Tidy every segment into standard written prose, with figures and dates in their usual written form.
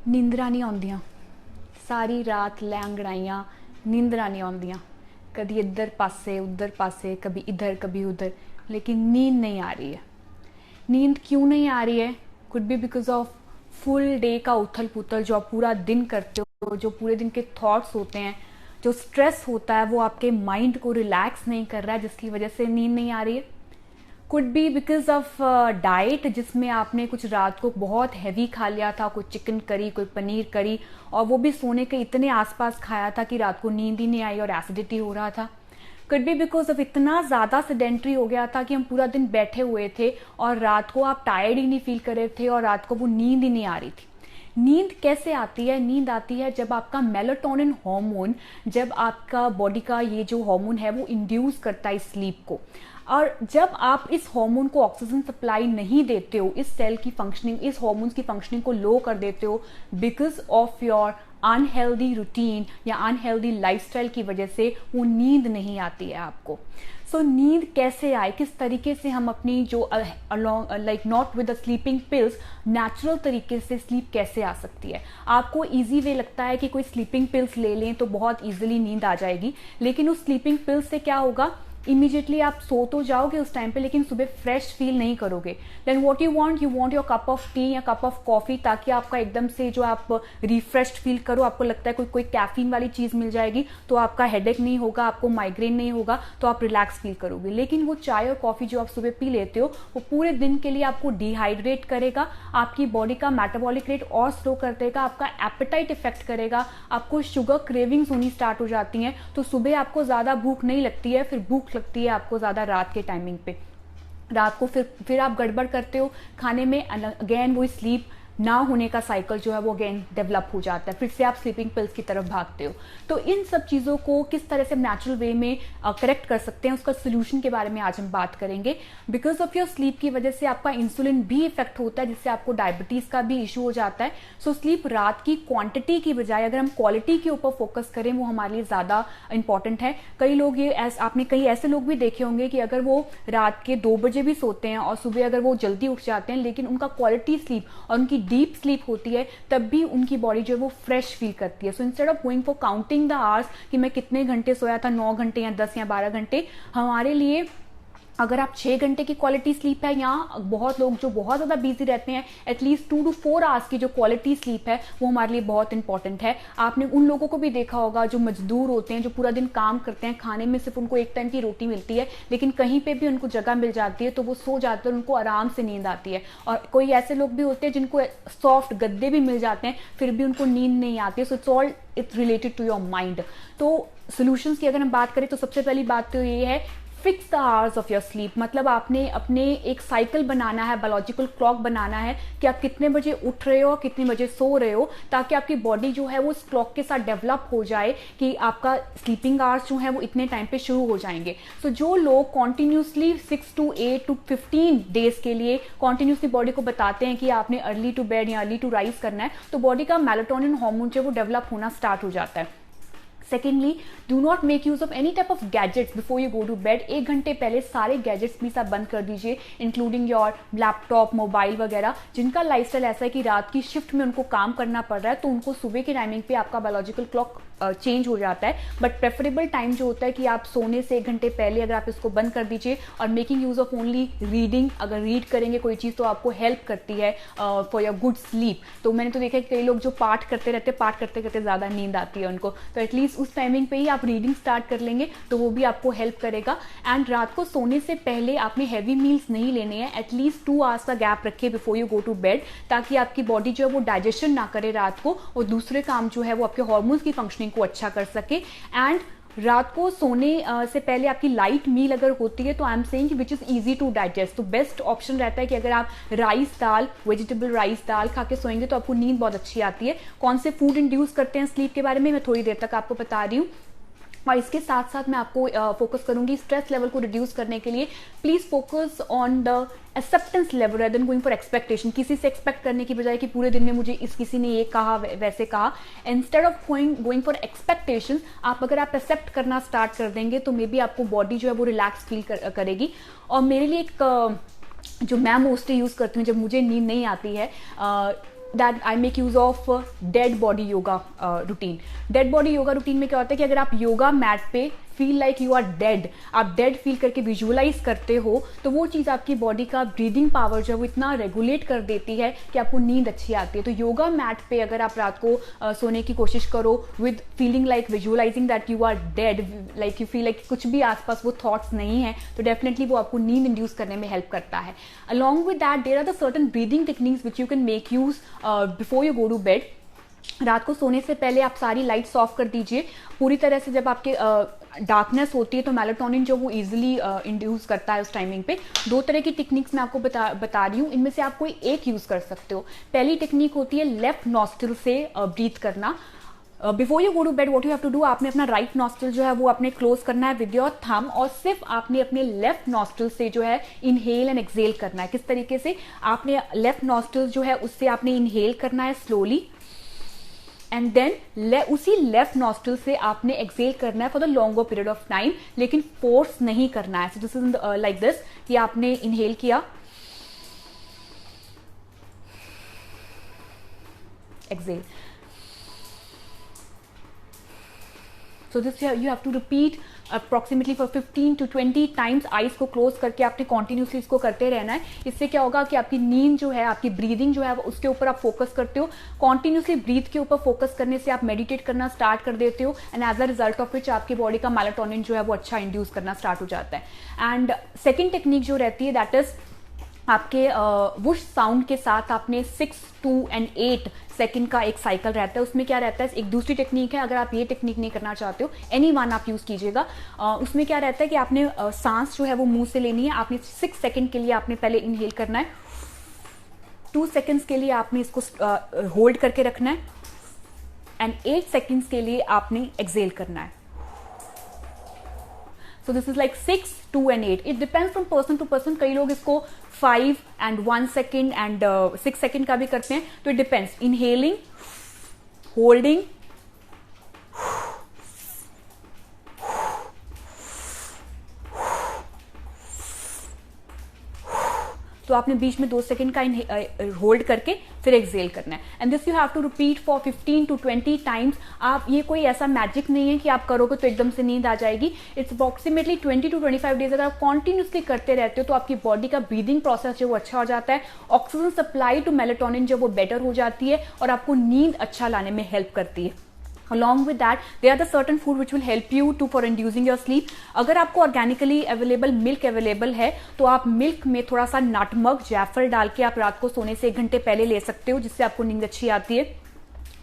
ਨੀਂਦਰਾਂ ਨਹੀਂ ਆਉਂਦੀਆਂ। ਸਾਰੀ ਰਾਤ ਲੈ ਅੰਗੜਾਈਆਂ, नींदरा नहीं आउंदियां। कभी इधर पासे उधर पासे, कभी इधर कभी उधर, लेकिन नींद नहीं आ रही है। नींद क्यों नहीं आ रही है? Could be because of full day का उथल पुथल जो आप पूरा दिन करते हो, जो पूरे दिन के थॉट्स होते हैं, जो स्ट्रेस होता है वो आपके माइंड को रिलैक्स नहीं कर रहा है, जिसकी वजह से नींद नहीं आ रही है। Could be because of diet, जिसमें आपने कुछ रात को बहुत हैवी खा लिया था, कोई चिकन करी, कोई पनीर करी, और वो भी सोने के इतने आसपास खाया था कि रात को नींद ही नहीं आई और एसिडिटी हो रहा था। कुड बी बिकॉज ऑफ इतना ज़्यादा सेडेंट्री हो गया था कि हम पूरा दिन बैठे हुए थे और रात को आप टायर्ड ही नहीं फील कर रहे थे और रात को वो नींद ही नहीं आ रही थी। नींद कैसे आती है? नींद आती है जब आपका मेलाटोनिन हार्मोन, जब आपका बॉडी का ये जो हार्मोन है वो इंड्यूस करता है स्लीप को। और जब आप इस हार्मोन को ऑक्सीजन सप्लाई नहीं देते हो, इस सेल की फंक्शनिंग, इस हार्मोन्स की फंक्शनिंग को लो कर देते हो because of your unhealthy routine या अनहेल्दी लाइफस्टाइल की वजह से, वो नींद नहीं आती है आपको। सो नींद कैसे आए, किस तरीके से हम अपनी जो like not with the sleeping pills, natural तरीके से स्लीप कैसे आ सकती है? आपको इजी वे लगता है कि कोई स्लीपिंग पिल्स ले लें तो बहुत इजीली नींद आ जाएगी, लेकिन उस स्लीपिंग पिल्स से क्या होगा? इमीडिएटली आप सो तो जाओगे उस टाइम पे, लेकिन सुबह फ्रेश फील नहीं करोगे। Then what you want your cup of tea या कप ऑफ कॉफी, ताकि आपका एकदम से जो आप रिफ्रेश्ड फील करो, आपको लगता है कोई कैफीन वाली चीज मिल जाएगी तो आपका हेडेक नहीं होगा, आपको माइग्रेन नहीं होगा, तो आप रिलैक्स फील करोगे। लेकिन वो चाय और कॉफी जो आप सुबह पी लेते हो वो पूरे दिन के लिए आपको डिहाइड्रेट करेगा, आपकी बॉडी का मेटाबॉलिक रेट और स्लो कर देगा, आपका एपेटाइट इफेक्ट करेगा, आपको शुगर क्रेविंग्स होनी स्टार्ट हो जाती हैं, तो सुबह आपको ज्यादा भूख नहीं लगती है, फिर भूख लगती है आपको ज्यादा रात के टाइमिंग पे। रात को फिर आप गड़बड़ करते हो खाने में, अगेन वो स्लीप ना होने का साइकिल जो है वो अगेन डेवलप हो जाता है, फिर से आप स्लीपिंग पिल्स की तरफ भागते हो। तो इन सब चीज़ों को किस तरह से नेचुरल वे में करेक्ट कर सकते हैं, उसका सोल्यूशन के बारे में आज हम बात करेंगे। बिकॉज ऑफ योर स्लीप की वजह से आपका इंसुलिन भी इफेक्ट होता है, जिससे आपको डायबिटीज का भी इशू हो जाता है। सो स्लीप रात की क्वांटिटी की बजाय अगर हम क्वालिटी के ऊपर फोकस करें, वो हमारे लिए ज़्यादा इंपॉर्टेंट है। कई लोग आपने कई ऐसे लोग भी देखे होंगे कि अगर वो रात के 2 बजे भी सोते हैं और सुबह अगर वो जल्दी उठ जाते हैं, लेकिन उनका क्वालिटी स्लीप और उनकी डीप स्लीप होती है, तब भी उनकी बॉडी जो है वो फ्रेश फील करती है। So instead of going for counting the hours कि मैं कितने घंटे सोया था, 9 घंटे या 10 या 12 घंटे, हमारे लिए अगर आप 6 घंटे की क्वालिटी स्लीप है, या बहुत लोग जो बहुत ज़्यादा बिजी रहते हैं, एटलीस्ट 2 to 4 आवर्स की जो क्वालिटी स्लीप है वो हमारे लिए बहुत इंपॉर्टेंट है। आपने उन लोगों को भी देखा होगा जो मजदूर होते हैं, जो पूरा दिन काम करते हैं, खाने में सिर्फ उनको एक टाइम की रोटी मिलती है, लेकिन कहीं पे भी उनको जगह मिल जाती है तो वो सो जाते हैं और उनको आराम से नींद आती है। और कोई ऐसे लोग भी होते हैं जिनको सॉफ्ट गद्दे भी मिल जाते हैं, फिर भी उनको नींद नहीं आती है। So it's related to your mind. तो सोल्यूशंस की अगर हम बात करें तो सबसे पहली बात तो ये है, fix the hours of your sleep. मतलब आपने अपने एक साइकिल बनाना है, बायोलॉजिकल क्लॉक बनाना है कि आप कितने बजे उठ रहे हो, कितने बजे सो रहे हो, ताकि आपकी बॉडी जो है वो इस क्लॉक के साथ डेवलप हो जाए कि आपका स्लीपिंग आवर्स जो है वो इतने टाइम पे शुरू हो जाएंगे। सो जो लोग कॉन्टिन्यूसली 6 to 8 to 15 डेज के लिए कॉन्टिन्यूसली बॉडी को बताते हैं कि आपने अर्ली टू बेड या अर्ली टू राइज करना है, तो बॉडी का मेलाटोनिन हार्मोन जो है वो डेवलप होना स्टार्ट हो जाता है। Secondly, do not make use of any type of gadgets before you go to bed. 1 घंटे पहले सारे गैजेट्स प्लीज आप बंद कर दीजिए, इंक्लूडिंग योर लैपटॉप, मोबाइल वगैरह। जिनका लाइफस्टाइल ऐसा है कि रात की शिफ्ट में उनको काम करना पड़ रहा है, तो उनको सुबह के टाइमिंग पे आपका बायोलॉजिकल क्लॉक चेंज हो जाता है। बट प्रेफरेबल टाइम जो होता है कि आप सोने से 1 घंटे पहले अगर आप इसको बंद कर दीजिए, और making use of only reading, अगर रीड करेंगे कोई चीज़ तो आपको हेल्प करती है फॉर योर गुड स्लीप। तो मैंने तो देखा है कई लोग जो पाठ करते रहते हैं, पाठ करते करते ज़्यादा नींद आती है उनको, तो एटलीस्ट उस टाइमिंग पे ही आप रीडिंग स्टार्ट कर लेंगे तो वो भी आपको हेल्प करेगा। एंड रात को सोने से पहले आपने हैवी मील्स नहीं लेने हैं, एटलीस्ट 2 आवर्स का गैप रखिए before you go to bed, ताकि आपकी बॉडी जो है वो डाइजेशन ना करे रात को, और दूसरे काम जो है वो आपके हार्मोन्स की फंक्शनिंग को अच्छा कर सके। एंड रात को सोने से पहले आपकी लाइट मील अगर होती है तो I am saying which is easy to digest, तो बेस्ट ऑप्शन रहता है कि अगर आप राइस दाल, वेजिटेबल राइस दाल खा के सोएंगे तो आपको नींद बहुत अच्छी आती है। कौन से फूड इंड्यूस करते हैं स्लीप के बारे में मैं थोड़ी देर तक आपको बता रही हूँ। और इसके साथ साथ मैं आपको फोकस करूंगी स्ट्रेस लेवल को रिड्यूस करने के लिए। Please focus on the acceptance level rather than going for expectation. किसी से एक्सपेक्ट करने की बजाय कि पूरे दिन में मुझे किसी ने ये कहा वैसे कहा, instead of going for expectation, आप अगर आप एक्सेप्ट करना स्टार्ट कर देंगे तो मे बी आपको बॉडी जो है वो रिलैक्स फील करेगी। और मेरे लिए एक जो मैं मोस्टली यूज करती हूँ जब मुझे नींद नहीं आती है, that I make use of dead body yoga routine. Dead body yoga routine में क्या होता है कि अगर आप योगा मैट पे feel like you are dead, आप डेड फील करके विजुअलाइज करते हो, तो वो चीज़ आपकी बॉडी का ब्रीदिंग पावर जो है वो इतना रेगुलेट कर देती है कि आपको नींद अच्छी आती है। तो योगा मैट पे अगर आप रात को सोने की कोशिश करो with feeling like visualizing that you are dead, like you feel like कुछ भी आसपास वो थॉट्स नहीं है, तो डेफिनेटली वो आपको नींद इंड्यूस करने में हेल्प करता है। Along with that there are the certain breathing techniques which you can make use before you go to bed. रात को सोने से पहले आप सारी लाइट्स ऑफ कर दीजिए पूरी तरह से। जब आपके डार्कनेस होती है तो मेलाटोनिन जो वो इजीली इंड्यूस करता है उस टाइमिंग पे। 2 तरह की टेक्निक्स मैं आपको बता रही हूँ, इनमें से आप कोई एक यूज कर सकते हो। पहली टेक्निक होती है लेफ्ट नॉस्ट्रिल से ब्रीथ करना। Before you go to bed what you have to do, आपने अपना राइट नॉस्ट्रिल जो है वो आपने क्लोज करना है विद योर थंब, और सिर्फ आपने अपने लेफ्ट नॉस्ट्रिल से जो है इनहेल एंड एक्सेल करना है। किस तरीके से, आपने लेफ्ट नॉस्ट्रिल जो है उससे आपने इनहेल करना है स्लोली, एंड देन उसी लेफ्ट नॉस्ट्रिल से आपने एक्सेल करना है for the longer period of time, लेकिन फोर्स नहीं करना है। So this is like this कि आपने इनहेल किया, exhale. So this you have to repeat approximately for 15 to 20 times. Eyes को क्लोज करके आपने कॉन्टिन्यूसली इसको करते रहना है। इससे क्या होगा कि आपकी नींद जो है, आपकी ब्रीदिंग जो है उसके ऊपर आप फोकस करते हो। कॉन्टिन्यूसली ब्रीथ के ऊपर फोकस करने से आप मेडिटेट करना स्टार्ट कर देते हो, and as a result of which आपकी बॉडी का मेलाटोनिन जो है वो अच्छा इंड्यूस करना स्टार्ट हो जाता है। एंड सेकेंड टेक्निक जो रहती है दैट इज आपके वुश साउंड के साथ आपने 6, 2 and 8 सेकंड का एक साइकिल रहता है। उसमें क्या रहता है, एक दूसरी टेक्निक है, अगर आप ये टेक्निक नहीं करना चाहते हो एनी वन आप यूज कीजिएगा। उसमें क्या रहता है कि आपने सांस जो है वो मुंह से लेनी है। आपने 6 सेकंड के लिए आपने पहले इनहेल करना है, 2 सेकंड्स के लिए आपने इसको होल्ड करके रखना है, एंड 8 सेकंड्स के लिए आपने एक्सेल करना है। So this is like 6, 2 and 8. It depends from person to person. कई लोग इसको 5 and 1 second and 6 second का भी करते हैं, तो it depends. Inhaling, holding, तो आपने बीच में 2 सेकंड का होल्ड करके फिर एक्सेल करना है, and this you have to repeat for 15 to 20 times. आप ये कोई ऐसा मैजिक नहीं है कि आप करोगे तो एकदम से नींद आ जाएगी। इट्स अप्रोक्सीमेटली 20 to 25 डेज अगर आप कॉन्टिन्यूसली करते रहते हो तो आपकी बॉडी का ब्रीदिंग प्रोसेस जो वो अच्छा हो जाता है, ऑक्सीजन सप्लाई टू मेलाटोनिन जो वो बेटर हो जाती है, और आपको नींद अच्छा लाने में हेल्प करती है। Along with that, there are the certain food which will help you to for inducing your sleep. अगर आपको ऑर्गेनिकली अवेलेबल मिल्क अवेलेबल है तो आप मिल्क में थोड़ा सा नटमग, जायफल डाल के आप रात को सोने से 1 घंटे पहले ले सकते हो, जिससे आपको नींद अच्छी आती है।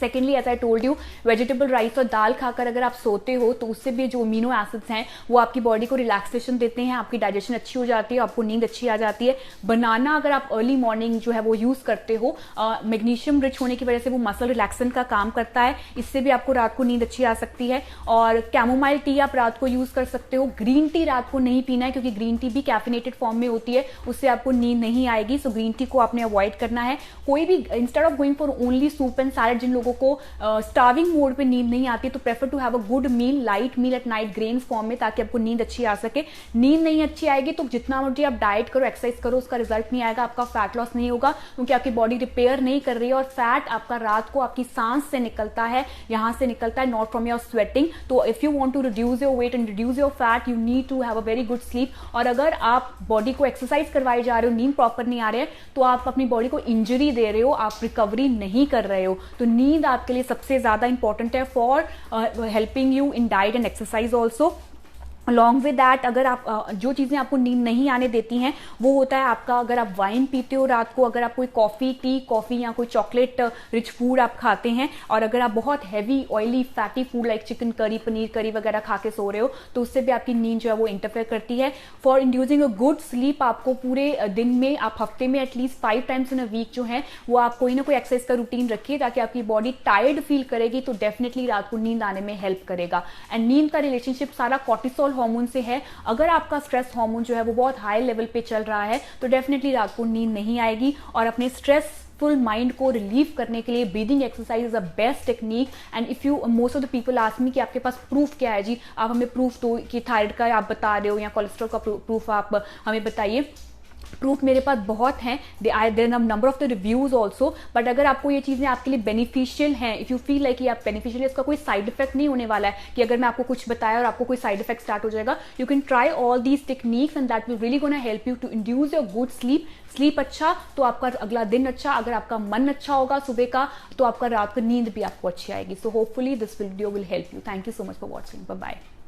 Secondly, as I told you, vegetable rice और दाल खाकर अगर आप सोते हो तो उससे भी जो अमीनो एसिड्स हैं वो आपकी बॉडी को रिलैक्सेशन देते हैं, आपकी डाइजेशन अच्छी हो जाती है, आपको नींद अच्छी आ जाती है। बनाना अगर आप अर्ली मॉर्निंग जो है वो यूज करते हो, मैग्नीशियम रिच होने की वजह से वो मसल रिलैक्सन का काम करता है, इससे भी आपको रात को नींद अच्छी आ सकती है। और कैमोमाइल टी आप रात को यूज कर सकते हो। ग्रीन टी रात को नहीं पीना है, क्योंकि ग्रीन टी भी कैफिनेटेड फॉर्म में होती है, उससे आपको नींद नहीं आएगी। सो ग्रीन टी को आपने अवॉइड करना है। कोई भी, instead of going for only soup and salad, जिन लोगों को स्टार्विंग मोड पे नींद नहीं आती, तो prefer to have a good meal, light meal at night grains form में, ताकि आपको नींद अच्छी आ सके। नींद नहीं अच्छी आएगी तो जितना मर्जी आप डाइट करो, एक्सरसाइज करो, उसका रिजल्ट नहीं आएगा, आपका फैट लॉस नहीं होगा, क्योंकि आपकी बॉडी रिपेयर नहीं कर रही है। और फैट आपका रात को आपकी सांस से निकलता है, यहां से निकलता है, नॉट फ्रॉम योर स्वेटिंग। तो if you want to reduce your weight and reduce your fat, you need to have a very good sleep. और अगर आप बॉडी को एक्सरसाइज करवाए जा रहे हो, नींद प्रॉपर नहीं आ रहे हैं, तो आप अपनी बॉडी को इंजरी दे रहे हो, आप रिकवरी नहीं कर रहे हो। तो नींद आपके लिए सबसे ज्यादा इंपॉर्टेंट है for helping you in diet and exercise also. Along with that, अगर आप जो चीज़ें आपको नींद नहीं आने देती हैं वो होता है आपका, अगर आप वाइन पीते हो रात को, अगर आप कोई कॉफ़ी या कोई चॉकलेट रिच फूड आप खाते हैं, और अगर आप बहुत heavy oily fatty food like chicken curry, paneer करी वगैरह खा के सो रहे हो, तो उससे भी आपकी नींद जो है वो इंटरफेयर करती है। For inducing a good sleep, आपको पूरे दिन में, आप हफ्ते में at least 5 times in a week जो है वो आप कोई ना कोई एक्सरसाइज का रूटीन रखिए, ताकि आपकी बॉडी टायर्ड फील करेगी तो डेफिनेटली रात को नींद आने में हेल्प करेगा। एंड नींद का रिलेशनशिप सारा कॉर्टिसोल हार्मोन से है। अगर आपका स्ट्रेस हार्मोन जो है वो बहुत हाई लेवल पे चल रहा है तो डेफिनेटली रात को नींद नहीं आएगी। और अपने स्ट्रेसफुल माइंड को रिलीव करने के लिए breathing exercise is a best technique. And if you, most of the people ask me कि आपके पास प्रूफ क्या है जी, आप हमें प्रूफ दो कि थायराइड का आप बता रहे हो या कोलेस्ट्रॉल का प्रूफ आप हमें बताइए। प्रूफ मेरे पास बहुत हैं, there number of the reviews also. But अगर आपको ये चीज़ें आपके लिए बेनिफिशियल हैं, इफ़ यू फील लाइक आप बेनिफिशियल, इसका कोई साइड इफेक्ट नहीं होने वाला है कि अगर मैं आपको कुछ बताया और आपको कोई साइड इफेक्ट स्टार्ट हो जाएगा, you can try all these techniques and that will really gonna help you to induce your good sleep. Sleep अच्छा तो आपका अगला दिन अच्छा, अगर आपका मन अच्छा होगा सुबह का तो आपका रात को नींद भी आपको अच्छी आएगी। So hopefully this video will help you. Thank you so much for watching. Bye bye.